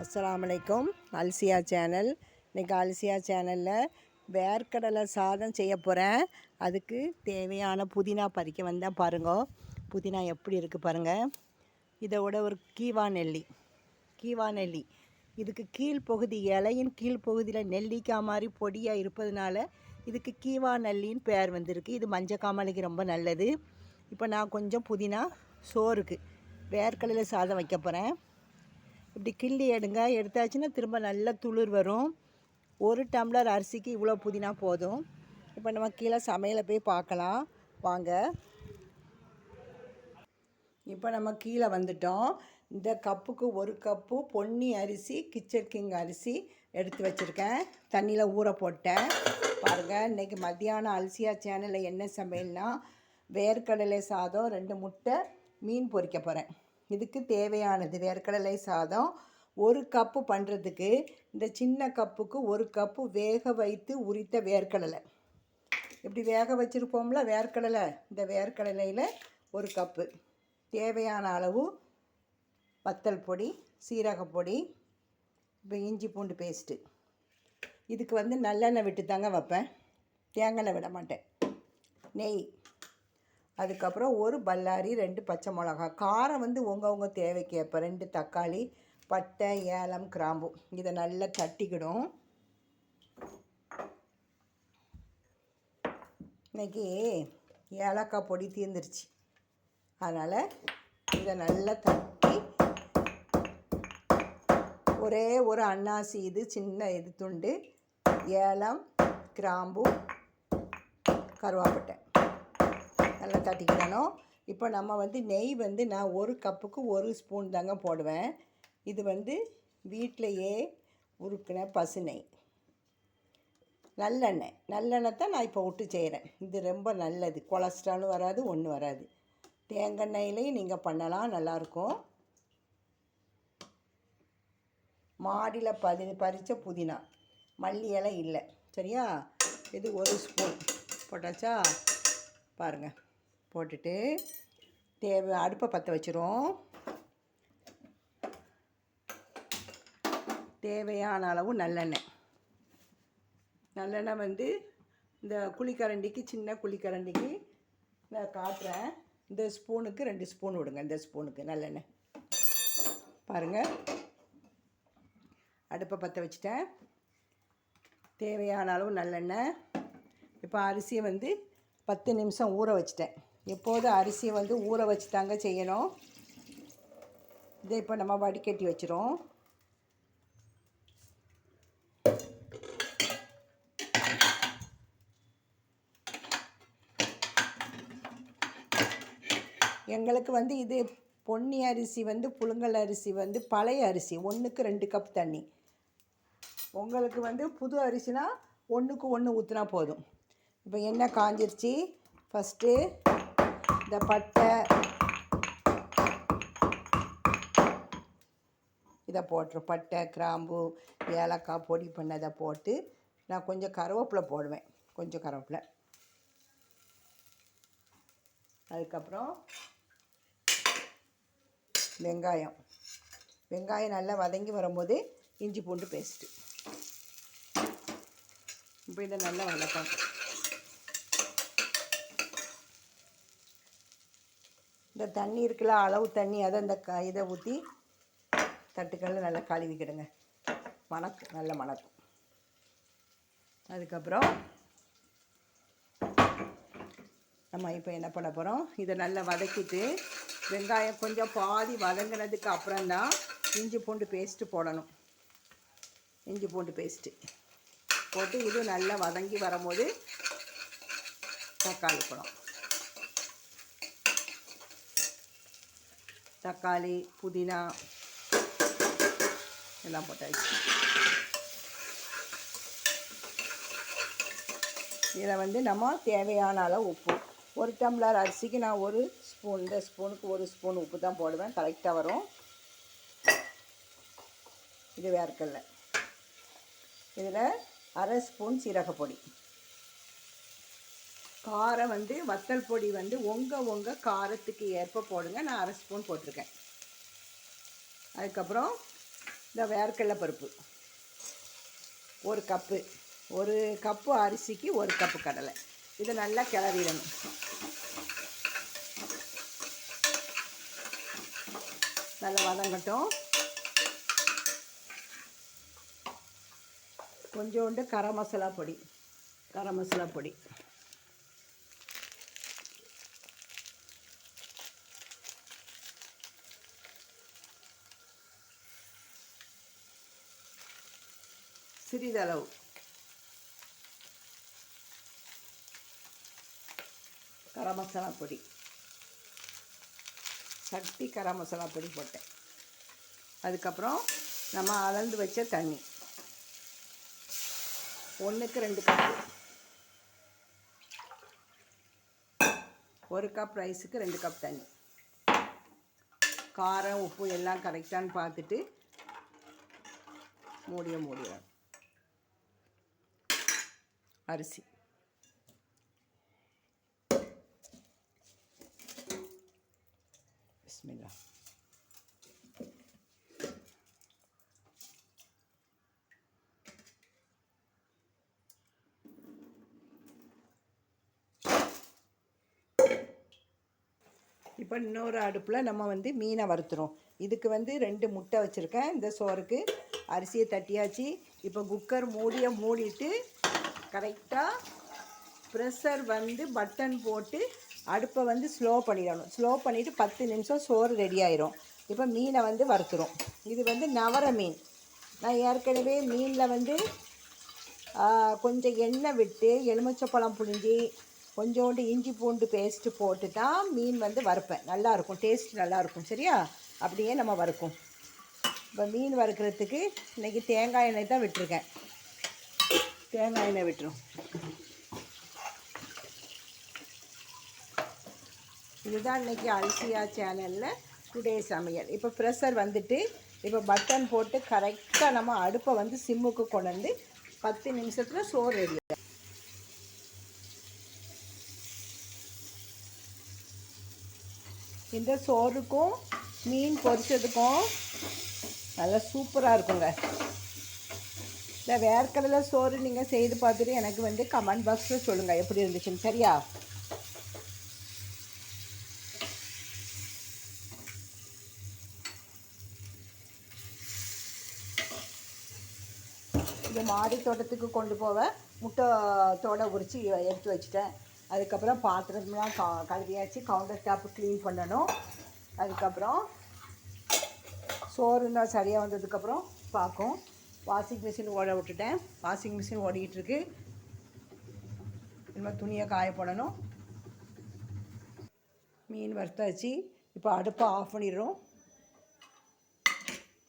அஸ்ஸலாமலைக்கும். அல்சியா channel. இன்றைக்கி அல்சியா சேனலில் வேர்க்கடலை சாதம் செய்ய போகிறேன். அதுக்கு தேவையான புதினா பறிக்க வந்தால் பாருங்க. புதினா எப்படி இருக்குது பாருங்கள். இதோட ஒரு கீவா நெல்லி இதுக்கு கீழ்ப்பகுதி இலையின் கீழ்ப்பகுதியில் நெல்லிக்காய் மாதிரி பொடியாக இருப்பதுனால இதுக்கு கீவா நெல்லின்னு பேர் வந்திருக்கு. இது மஞ்சள் காமாலைக்கு ரொம்ப நல்லது. இப்போ நான் கொஞ்சம் புதினா சோறுக்கு வேர்க்கடலை சாதம் வைக்க போகிறேன். இப்படி கிள்ளி எடுத்தாச்சுன்னா திரும்ப நல்ல துளிர் வரும். ஒரு டம்ளர் அரிசிக்கு இவ்வளோ புதினா போதும். இப்போ நம்ம கீழே சமையலை போய் பார்க்கலாம் வாங்க. இப்போ நம்ம கீழே வந்துட்டோம். இந்த கப்புக்கு ஒரு கப்பு பொன்னி அரிசி, கிச்சன் கிங் அரிசி எடுத்து வச்சுருக்கேன். தண்ணியில் ஊற போட்டேன். பாருங்கள், இன்றைக்கி மத்தியானம் அல்சியா சேனலில் என்ன சமையல்னா வேர்க்கடலை சாதம், 2 முட்டை, மீன் பொரிக்க போகிறேன். இதுக்கு தேவையானது வேர்க்கடலை சாதம் ஒரு கப்பு பண்ணுறதுக்கு இந்த சின்ன கப்புக்கு ஒரு கப்பு வேக வைத்து உரித்த வேர்க்கடலை. இப்படி வேக வச்சுருப்போம்ல வேர்க்கடலை, இந்த வேர்க்கடலையில் ஒரு கப்பு. தேவையான அளவு வத்தல் பொடி, சீரகப்பொடி, இப்போ இஞ்சி பூண்டு பேஸ்ட்டு. இதுக்கு நல்லெண்ணெய் விட்டு தாங்க வைப்பேன், தேங்காய் விட மாட்டேன். நெய், அதுக்கப்புறம் ஒரு பல்லாரி, 2 பச்சை மிளகா. காரம் உங்க தேவைக்கு ஏற்ப 2 தக்காளி, பட்டை, ஏலம், கிராம்பு. இதை நல்லா தட்டிக்கிடும். இன்றைக்கி ஏலக்காய் பொடி தீர்ந்துருச்சு, அதனால் இதை நல்லா தட்டி ஒரே ஒரு அன்னாசி இது சின்ன இது துண்டு, ஏலம், கிராம்பு, கருவாப்பட்டை நல்லா தட்டிக்கிடணும். இப்போ நம்ம நெய் நான் ஒரு கப்புக்கு 1 ஸ்பூன் தாங்க போடுவேன். இது வீட்டிலையே உருக்கின பசு நெய், நல்லெண்ணெய் தான் நான் இப்போ விட்டு செய்கிறேன். இது ரொம்ப நல்லது, கொலஸ்ட்ராலும் வராது, ஒன்றும் வராது. தேங்காய் எண்ணெயிலையும் நீங்கள் பண்ணலாம், நல்லாயிருக்கும். மாடியில் பறித்த புதினா, மல்லி இலை இல்லை, சரியா? இது 1 ஸ்பூன் போட்டாச்சா? பாருங்கள், போட்டுட்டு அடுப்பை பற்ற வச்சிரும். தேவையான அளவு நல்லெண்ணெய் இந்த குழிக்கரண்டிக்கு, சின்ன குழிக்கரண்டிக்கு நான் காட்டுறேன். இந்த ஸ்பூனுக்கு 2 ஸ்பூன் விடுங்க. இந்த ஸ்பூனுக்கு நல்லெண்ணெய். பாருங்கள், அடுப்பை பற்ற வச்சுட்டேன். தேவையான அளவு நல்லெண்ணெய். இப்போ அரிசியை 10 நிமிஷம் ஊற வச்சிட்டேன். எப்போதும் அரிசியை ஊற வச்சு தாங்க செய்யணும். இதை இப்போ நம்ம வடிகட்டி வச்சிரும். எங்களுக்கு இது பொன்னி அரிசி புழுங்கல் அரிசி பழைய அரிசி, 1க்கு 2 கப் தண்ணி. உங்களுக்கு புது அரிசினா 1க்கு 1 ஊற்றினா போதும். இப்போ எண்ணெய் காஞ்சிருச்சு. ஃபஸ்ட்டு இந்த பட்டை இதை போட்டுரும். பட்டை, கிராம்பு, ஏலக்காய் பொடி பண்ணதை போட்டு நான் கொஞ்சம் கருவேப்பிலை போடுவேன். கொஞ்சம் கருவேப்பிலை. அதுக்கப்புறம் வெங்காயம் நல்லா வதங்கி வரும்போது இஞ்சி பூண்டு பேஸ்ட்டு. இப்போ இதை நல்லா வதக்கணும். இந்த தண்ணி இருக்குல்ல, அளவு தண்ணி, அதை இந்த இதை ஊற்றி தட்டுக்களில் நல்லா கழுவிக்கிடுங்க. நல்ல மணக்கும். அதுக்கப்புறம் நம்ம இப்போ என்ன பண்ண போகிறோம், இதை நல்லா வதக்கிட்டு வெங்காயம் கொஞ்சம் பாதி வதங்கினதுக்கு அப்புறம்தான் இஞ்சி பூண்டு பேஸ்ட்டு போடணும். இஞ்சி பூண்டு பேஸ்ட்டு போட்டு இது நல்லா வதங்கி வரும்போது தக்காளி பழம், தக்காளி, புதினா எல்லாம் போட்டாச்சு. இதில் நம்ம தேவையான அளவு உப்பு, 1 டம்ளர் அரிசிக்கு நான் 1 ஸ்பூன், இந்த ஸ்பூனுக்கு 1 ஸ்பூன் உப்பு தான் போடுவேன். கரெக்டாக வரும். இது வேர்க்கடலை. இதில் 1/2 ஸ்பூன் சீரகப்பொடி. காரம் வத்தல் பொடி உங்கள் காரத்துக்கு ஏற்ப போடுங்க. நான் 1/2 ஸ்பூன் போட்டிருக்கேன். அதுக்கப்புறம் இந்த வேர்க்கடலை பருப்பு 1 கப்பு, 1 கப்பு அரிசிக்கு 1 கப்பு கடலை. இதை நல்லா கிளறிடணும். நல்லா வதங்கட்டும். கொஞ்சோண்டு கரம் மசாலா பொடி, சிறிதளவு கரம் மசாலா பொடி, சக்தி கரம் மசாலா பொடி போட்டேன். அதுக்கப்புறம் நம்ம அளந்து வச்ச தண்ணி 1க்கு 2 கப்பு. 1 கப் ரைஸுக்கு 2 கப் தண்ணி. காரம் உப்பு எல்லாம் கரெக்டானு பார்த்துட்டு மூடிடும். அரிசி பிஸ்மில்லா. இப்போ இன்னொரு அடுப்பில் நம்ம வந்து மீனை வறுத்துறோம். இதுக்கு வந்து 2 முட்டை வச்சுருக்கேன். இந்த சோறுக்கு அரிசியை தட்டியாச்சு. இப்போ குக்கர் மூடிட்டு கரெக்டாக ப்ரெஷர் வந்து பட்டன் போட்டு அடுப்பை வந்து ஸ்லோ பண்ணிடணும். ஸ்லோ பண்ணிவிட்டு 10 நிமிஷம் சோறு ரெடி ஆயிரும். இப்போ மீனை வந்து வறுத்துறோம். இது வந்து நவர மீன். நான் ஏற்கனவே மீனில் வந்து கொஞ்சம் எண்ணெய் விட்டு எலுமிச்சப்பழம் புழிஞ்சி கொஞ்சோண்டு இஞ்சி பூண்டு பேஸ்ட்டு போட்டு தான் மீன் வந்து வறுப்பேன். நல்லாயிருக்கும், டேஸ்ட் நல்லாயிருக்கும். சரியா? அப்படியே நம்ம வறுக்கும். இப்போ மீன் வறுக்கிறதுக்கு இன்றைக்கி தேங்காய் எண்ணெய் தான் விட்டுருக்கேன். தேங்காய் எண்ணெய் விட்டுரும். இதுதான் இன்றைக்கி அல்சியா சேனலில் டுடே சமையல். இப்போ ப்ரெஷர் வந்துட்டு இப்போ பட்டன் போட்டு கரெக்டாக நம்ம அடுப்பை வந்து சிம்முக்கு கொண்டு வந்து 10 நிமிஷத்தில் சோறு ரெடி. இந்த சோறுக்கும் மீன் பொரிச்சதுக்கும் நல்லா சூப்பராக இருக்குங்க. இந்த வேர்க்கடலை சோறு நீங்கள் செய்து பார்த்துட்டு எனக்கு வந்து கமெண்ட் பாக்ஸில் சொல்லுங்கள் எப்படி இருந்துச்சுன்னு. சரியா? இது மாடி தோட்டத்துக்கு கொண்டு போக முட்டை தோடை உரித்து எடுத்து வச்சுட்டேன். அதுக்கப்புறம் பாத்திரம்லாம் கழுவியாச்சு. கவுண்டர் டாப்பு க்ளீன் பண்ணணும். அதுக்கப்புறம் சோறுனா சரியாக வந்ததுக்கப்புறம் பார்க்கும். வாஷிங் மிஷின் ஓட விட்டுட்டேன். வாஷிங் மிஷின் ஓடிக்கிட்டுருக்கு. இனிமேல் துணியை காய போடணும். மீன் வறுத்தாச்சு. இப்போ அடுப்பை ஆஃப் பண்ணிடுறோம்.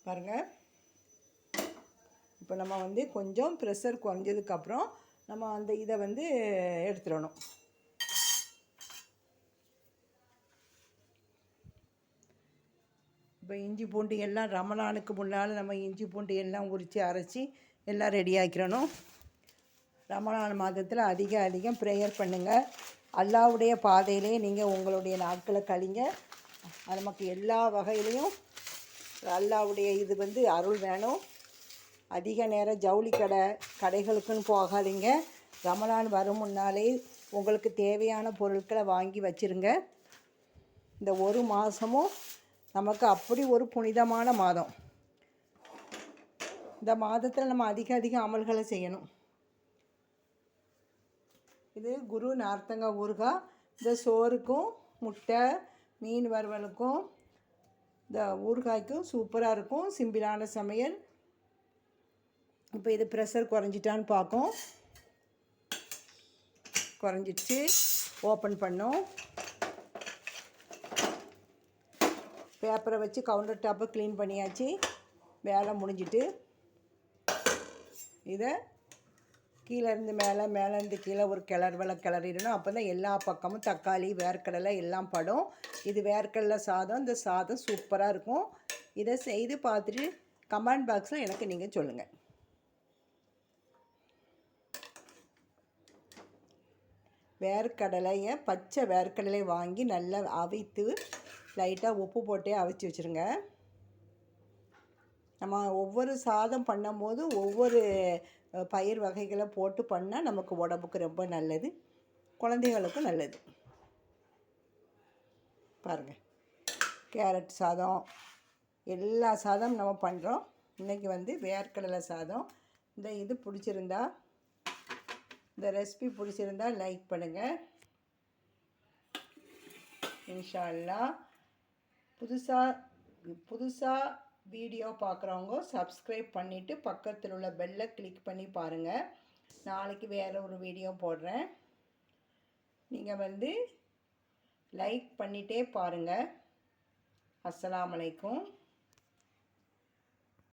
பாருங்கள், இப்போ நம்ம வந்து கொஞ்சம் ப்ரெஷர் குறைஞ்சதுக்கப்புறம் நம்ம அந்த இதை வந்து எடுத்துடணும். இப்போ இஞ்சி பூண்டு எல்லாம் ரமலானுக்கு முன்னால் நம்ம இஞ்சி பூண்டு எல்லாம் உரித்து அரைச்சி எல்லாம் ரெடி ஆக்கிடணும். ரமலான் மாதத்தில் அதிகம் ப்ரேயர் பண்ணுங்கள். அல்லாவுடைய பாதையிலே நீங்கள் உங்களுடைய நாட்களை கழிங்க. நமக்கு எல்லா வகையிலையும் அல்லாவுடைய இது வந்து அருள் வேணும். அதிக நேரம் ஜவுளி கடைகளுக்குன்னு போகாதீங்க. ரமலான் வரும் முன்னாலே உங்களுக்கு தேவையான பொருட்களை வாங்கி வச்சுருங்க. இந்த ஒரு மாதமும் நமக்கு அப்படி ஒரு புனிதமான மாதம். இந்த மாதத்தில் நம்ம அதிக அமல்களை செய்யணும். இது குரு நார்த்தங்காய் ஊறுகாய். இந்த சோறுக்கும் முட்டை மீன் வறுவலுக்கும் இந்த ஊறுகாய்க்கும் சூப்பராக இருக்கும். சிம்பிளான சமையல். இப்போ இது ப்ரெஷர் குறைஞ்சிட்டான்னு பார்க்கும். குறைஞ்சிடுச்சு. ஓப்பன் பண்ணோம். பேப்பரை வச்சு கவுண்டர் டாப்பை க்ளீன் பண்ணியாச்சு. வேலை முடிஞ்சிட்டு இதை கீழேருந்து மேலேருந்து கீழே ஒரு கிளறிடணும். அப்போ தான் எல்லா பக்கமும் தக்காளி வேர்க்கடலை எல்லாம் படும். இது வேர்க்கடலை சாதம். இந்த சாதம் சூப்பராக இருக்கும். இதை செய்து பார்த்துட்டு கமெண்ட் பாக்ஸில் எனக்கு நீங்கள் சொல்லுங்கள். வேர்க்கடலையை பச்சை வேர்க்கடலை வாங்கி நல்லா அவித்து லைட்டாக உப்பு போட்டே அவிச்சு வச்சுருங்க. நம்ம ஒவ்வொரு சாதம் பண்ணும்போது ஒவ்வொரு பயிர் வகைகளை போட்டு பண்ணால் நமக்கு உடம்புக்கு ரொம்ப நல்லது, குழந்தைகளுக்கும் நல்லது. பாருங்கள், கேரட் சாதம், எல்லா சாதம் நம்ம பண்ணுறோம். இன்றைக்கி வந்து வேர்க்கடலை சாதம். இது பிடிச்சிருந்தா, இந்த ரெசிபி பிடிச்சிருந்தா லைக் பண்ணுங்கள். இன்ஷா அல்லாஹ் புதுசாக வீடியோ பார்க்குறவங்க சப்ஸ்கிரைப் பண்ணிவிட்டு பக்கத்தில் உள்ள பெல்லை கிளிக் பண்ணி பாருங்கள். நாளைக்கு வேறு ஒரு வீடியோ போடுறேன். நீங்கள் வந்து லைக் பண்ணிகிட்டே பாருங்கள். அஸ்ஸலாமு அலைக்கும்.